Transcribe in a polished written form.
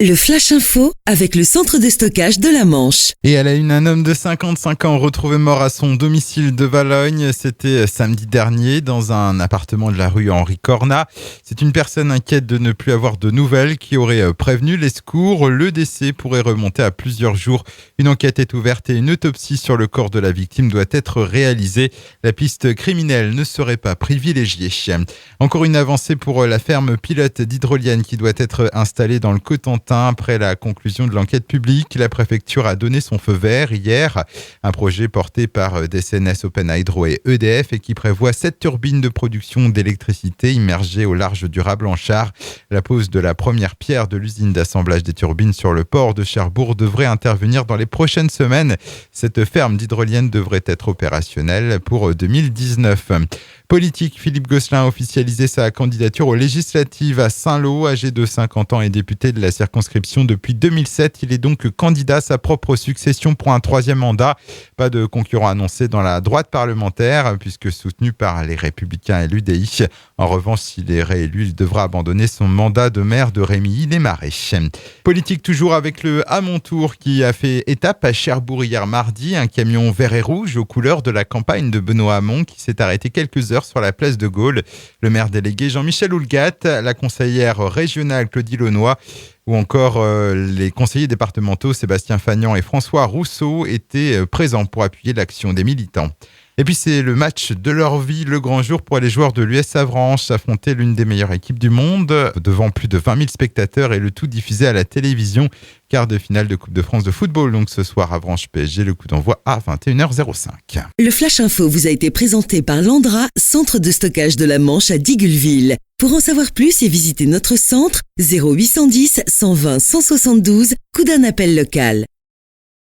Le Flash Info avec le centre de stockage de la Manche. Et à la une, un homme de 55 ans retrouvé mort à son domicile de Valognes. C'était samedi dernier dans un appartement de la rue Henri Cornat. C'est une personne inquiète de ne plus avoir de nouvelles qui aurait prévenu les secours. Le décès pourrait remonter à plusieurs jours. Une enquête est ouverte et une autopsie sur le corps de la victime doit être réalisée. La piste criminelle ne serait pas privilégiée. Encore une avancée pour la ferme pilote d'hydrolienne qui doit être installée dans le Cotentin. Après la conclusion de l'enquête publique, la préfecture a donné son feu vert hier. Un projet porté par DSNS Open Hydro et EDF et qui prévoit 7 turbines de production d'électricité immergées au large du Ras-Blanchard. La pose de la première pierre de l'usine d'assemblage des turbines sur le port de Cherbourg devrait intervenir dans les prochaines semaines. Cette ferme d'hydrolienne devrait être opérationnelle pour 2019. Politique, Philippe Gosselin a officialisé sa candidature aux législatives à Saint-Lô. Âgé de 50 ans et député de la circonscription depuis 2007, il est donc candidat à sa propre succession pour un troisième mandat. Pas de concurrent annoncé dans la droite parlementaire, puisque soutenu par les Républicains et l'UDI. En revanche, s'il est réélu, il devra abandonner son mandat de maire de Rémilly-les-Marais. Politique toujours avec le à mon tour qui a fait étape à Cherbourg hier mardi. Un camion vert et rouge aux couleurs de la campagne de Benoît Hamon qui s'est arrêté quelques heures sur la place de Gaulle. Le maire délégué Jean-Michel Houllegat, la conseillère régionale Claudie Launois ou encore les conseillers départementaux Sébastien Fagnan et François Rousseau étaient présents pour appuyer l'action des militants. Et puis c'est le match de leur vie, le grand jour pour les joueurs de l'US Avranches affronter l'une des meilleures équipes du monde devant plus de 20 000 spectateurs et le tout diffusé à la télévision. Quart de finale de Coupe de France de football, donc ce soir Avranches PSG, le coup d'envoi à 21h05. Le Flash Info vous a été présenté par Landra, centre de stockage de la Manche à Digulleville. Pour en savoir plus et visiter notre centre, 0810 120 172, coup d'un appel local.